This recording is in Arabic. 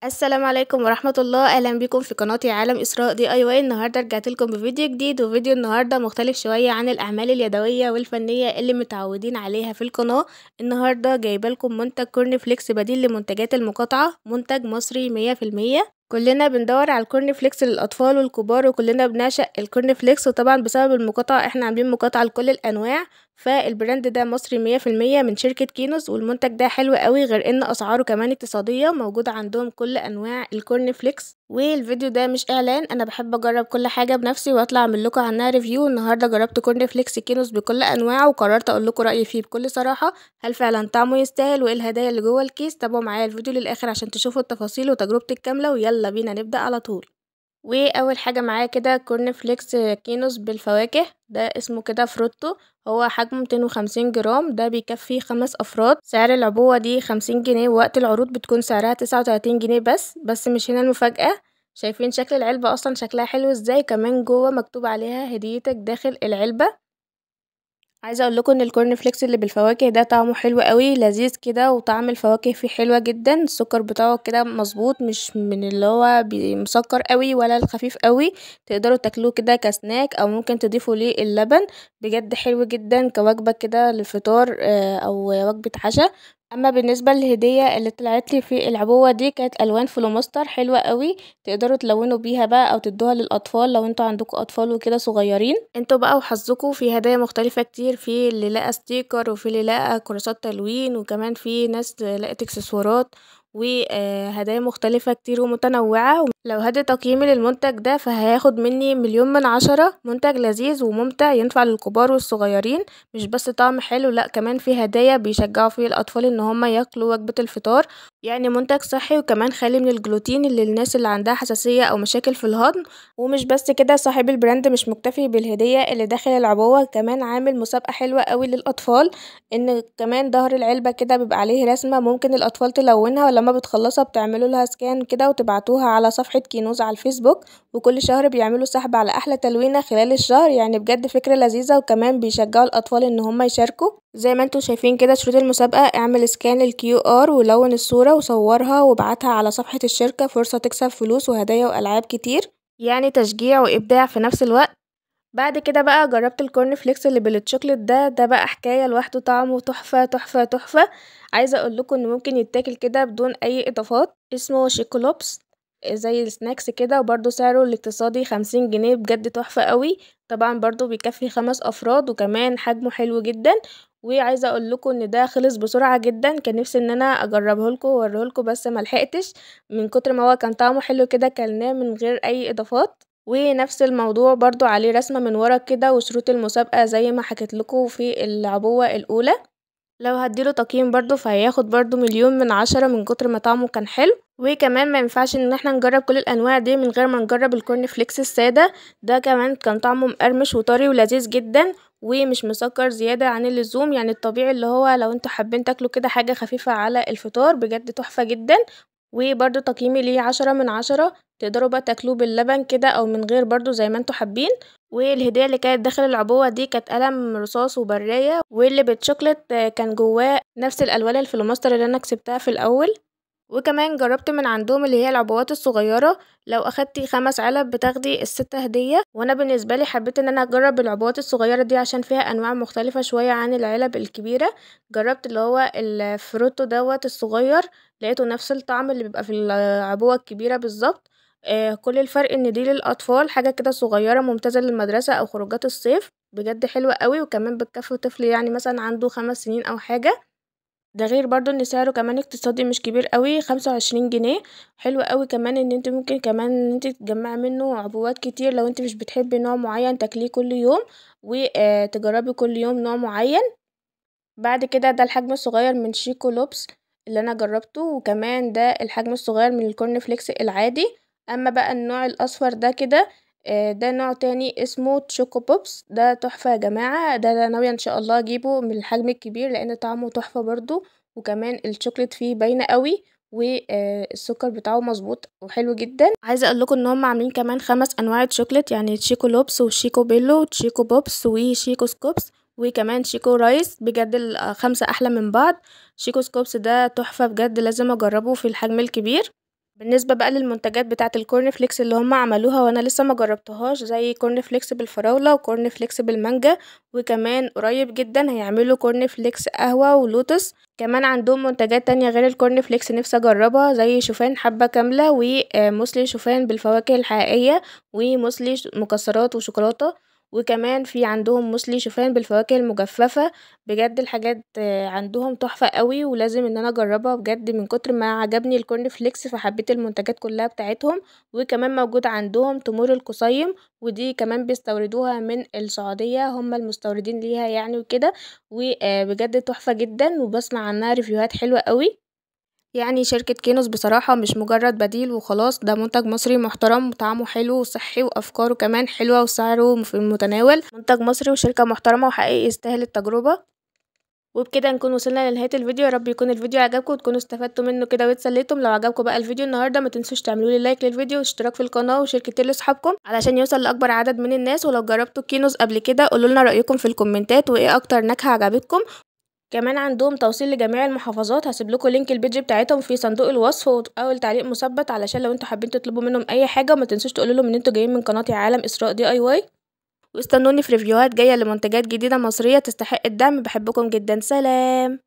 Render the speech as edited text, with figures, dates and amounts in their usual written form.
السلام عليكم ورحمة الله، أهلا بكم في قناتي عالم إسراء دي أي واي. النهاردة رجعت لكم بفيديو جديد، وفيديو النهاردة مختلف شوية عن الأعمال اليدوية والفنية اللي متعودين عليها في القناة. النهاردة جايبة لكم منتج كورن فليكس بديل لمنتجات المقاطعة، منتج مصري 100%. كلنا بندور على الكورن فليكس للأطفال والكبار، وكلنا بنعشق الكورن فليكس، وطبعا بسبب المقاطعة احنا عاملين مقاطعة لكل الأنواع. فالبراند ده مصري 100% من شركة كينوز، والمنتج ده حلو قوي، غير ان اسعاره كمان اقتصادية. موجود عندهم كل انواع الكورن فليكس. والفيديو ده مش اعلان، انا بحب اجرب كل حاجة بنفسي واطلع اعمل لكم عنها ريفيو. النهاردة جربت كورن فليكس كينوز بكل انواعه، وقررت اقول لكم رأيي فيه بكل صراحة. هل فعلا طعمه يستاهل، وايه الهدايا اللي جوه الكيس؟ تابعوا معايا الفيديو للاخر عشان تشوفوا التفاصيل وتجربتي الكاملة، ويلا بينا نبدأ على طول. واول حاجه معايا كده كورن فليكس كينوس بالفواكه، ده اسمه كده فروتو. هو حجمه 250 جرام، ده بيكفي 5 افراد. سعر العبوه دي 50 جنيه، ووقت العروض بتكون سعرها 39 جنيه بس مش هنا المفاجاه. شايفين شكل العلبه اصلا شكلها حلو ازاي؟ كمان جوه مكتوب عليها هديتك داخل العلبه. عايزه اقول لكم ان الكورن فليكس اللي بالفواكه ده طعمه حلو قوي، لذيذ كده، وطعم الفواكه فيه حلوه جدا. السكر بتاعه كده مظبوط، مش من اللي هو مسكر قوي ولا الخفيف قوي. تقدروا تاكلوه كده كسناك، او ممكن تضيفوا ليه اللبن. بجد حلو جدا كوجبه كده للفطار او وجبه عشاء. اما بالنسبه للهديه اللي طلعت لي في العبوه دي، كانت الوان فلوماستر حلوه قوي. تقدروا تلونوا بيها بقى، او تدوها للاطفال لو انتوا عندكم اطفال وكده صغيرين. انتوا بقى وحظكم، في هدايا مختلفه كتير، في اللي لقى ستيكر، وفي اللي لقى كراسات تلوين، وكمان في ناس لقت اكسسوارات وهدايا مختلفة كتير ومتنوعة. لو هدي تقييمي للمنتج ده فهياخد مني 1,000,000 من 10. منتج لذيذ وممتع، ينفع للكبار والصغيرين. مش بس طعم حلو، لا كمان في هدايا بيشجعوا فيه الأطفال ان هم ياكلوا وجبة الفطار. يعني منتج صحي، وكمان خالي من الجلوتين اللي الناس اللي عندها حساسية او مشاكل في الهضم. ومش بس كده، صاحب البراند مش مكتفي بالهدية اللي داخل العبوة، كمان عامل مسابقة حلوة قوي للأطفال. ان كمان ظهر العلبة كده بيبقى عليه رسمة ممكن الأطفال تلونها، ولما بتخلصها بتعملوا لها سكان كده وتبعتوها على صفحة كينوز على الفيسبوك. وكل شهر بيعملوا سحب على أحلى تلوينة خلال الشهر. يعني بجد فكرة لذيذة، وكمان بيشجعوا الأطفال ان هم يشاركوا. زي ما انتوا شايفين كده شروط المسابقة: اعمل سكان للكيو ار، ولون الصورة وصورها وابعتها على صفحة الشركة. فرصة تكسب فلوس وهدايا وألعاب كتير، يعني تشجيع وإبداع في نفس الوقت. بعد كده بقى جربت الكورن فليكس اللي بالتشوكلت ده بقى حكاية لوحده، طعمه تحفة تحفة تحفة. عايزة اقول لكم انه ممكن يتاكل كده بدون اي اضافات. اسمه شيكولوبس، زي السناكس كده، وبرده سعره الاقتصادي 50 جنيه. بجد تحفة قوي. طبعا برضو بيكفي 5 افراد، وكمان حجمه حلو جدا. وعايزه اقول لكم ان ده خلص بسرعه جدا. كان نفسي ان انا اجربه لكم واوريه لكم، بس ملحقتش من كتر ما هو كان طعمه حلو كده. كلناه من غير اي اضافات. ونفس الموضوع برضو عليه رسمة من ورا كده، وشروط المسابقة زي ما حكيت لكم في العبوة الأولى. لو هديله تقييم برضو فهياخد برضو 1,000,000 من 10 من كتر ما طعمه كان حلو. وكمان ما ينفعش ان احنا نجرب كل الانواع دي من غير ما نجرب الكورن فليكس السادة. ده كمان كان طعمه مقرمش وطري ولذيذ جدا، ومش مسكر زيادة عن اللزوم. يعني الطبيعي اللي هو لو انتوا حابين تاكلوا كده حاجة خفيفة على الفطار. بجد تحفة جدا. وبرده تقييمي ليه 10 من 10. تقدروا بقى تاكلوه باللبن كده او من غير، برضو زي ما انتوا حابين. والهدية اللي كانت داخل العبوة دي كانت قلم رصاص وبراية، واللي بالشوكلت كان جواه نفس الالوان الفلوماستر اللي انا كسبتها في الاول. وكمان جربت من عندهم اللي هي العبوات الصغيرة. لو اخدتي 5 علب بتاخدي ال6 هدية. وانا بالنسبة لي حبيت ان انا اجرب العبوات الصغيرة دي عشان فيها انواع مختلفة شوية عن العلب الكبيرة. جربت اللي هو الفروتو الصغير، لقيته نفس الطعم اللي بيبقى في العبوة الكبيرة بالظبط. كل الفرق ان دي للاطفال، حاجة كده صغيرة ممتازة للمدرسة او خروجات الصيف. بجد حلوة قوي، وكمان بتكفي طفل يعني مثلا عنده 5 سنين او حاجة. ده غير برضو ان سعره كمان اقتصادي، مش كبير قوي، 25 جنيه. حلو قوي كمان ان انت ممكن كمان ان انت تجمعي منه عبوات كتير لو انت مش بتحبي نوع معين تاكليه كل يوم، وتجربي كل يوم نوع معين. بعد كده ده الحجم الصغير من شيكو لوبس اللي انا جربته، وكمان ده الحجم الصغير من الكورن فليكس العادي. اما بقى النوع الاصفر ده كده، ده نوع تاني اسمه تشوكو بوبس. ده تحفة يا جماعة، ده أنا ناوية ان شاء الله اجيبه من الحجم الكبير لان طعمه تحفة برضو. وكمان الشوكليت فيه باينة قوي، والسكر بتاعه مظبوط وحلو جدا. عايزه اقول لكم ان هم عاملين كمان 5 انواع شوكليت، يعني تشيكو لوبس وشيكو بيلو وشيكو بوبس وشيكو سكوبس وكمان شيكو رايس. بجد ال5 احلى من بعض. شيكو سكوبس ده تحفة بجد، لازم اجربه في الحجم الكبير. بالنسبة بقى للمنتجات بتاعة الكورن فليكس اللي هم عملوها وانا لسه ما جربتهاش، زي كورن فليكس بالفراولة وكورن فليكس بالمانجا، وكمان قريب جدا هيعملوا كورن فليكس قهوة ولوتس. كمان عندهم منتجات تانية غير الكورن فليكس نفسي اجربها، زي شوفان حبة كاملة وموسلي شوفان بالفواكه الحقيقية وموسلي مكسرات وشوكولاتة، وكمان في عندهم موسلي شوفان بالفواكه المجففة. بجد الحاجات عندهم تحفة قوي، ولازم ان انا اجربها بجد من كتر ما عجبني الكورن فليكس، فحبيت المنتجات كلها بتاعتهم. وكمان موجود عندهم تمور القصيم، ودي كمان بيستوردوها من السعودية، هم المستوردين ليها يعني وكده. وبجد تحفة جدا، وبسمع عنها ريفيوهات حلوة قوي. يعني شركة كينوس بصراحة مش مجرد بديل وخلاص، ده منتج مصري محترم وطعمه حلو وصحي وأفكاره كمان حلوة وسعره في المتناول. منتج مصري وشركة محترمة وحقيقي يستاهل التجربة. وبكده نكون وصلنا لنهاية الفيديو، يا رب يكون الفيديو عجبكم وتكونوا استفدتوا منه كده واتسليتم. لو عجبكم بقى الفيديو النهارده ما تنسوش تعملوا لي لايك للفيديو واشتراك في القناة وشير لاصحابكم علشان يوصل لاكبر عدد من الناس. ولو جربتوا كينوس قبل كده قولوا لنا رأيكم في الكومنتات وايه اكتر نكهة عجبتكم. كمان عندهم توصيل لجميع المحافظات، هسيب لكم لينك البيج بتاعتهم في صندوق الوصف او التعليق مثبت، علشان لو انتوا حابين تطلبوا منهم اي حاجه وما تنسوش تقولوا لهم ان انتوا جايين من قناتي عالم اسراء دي اي واي. واستنوني في ريفيوهات جايه لمنتجات جديده مصريه تستحق الدعم. بحبكم جدا، سلام.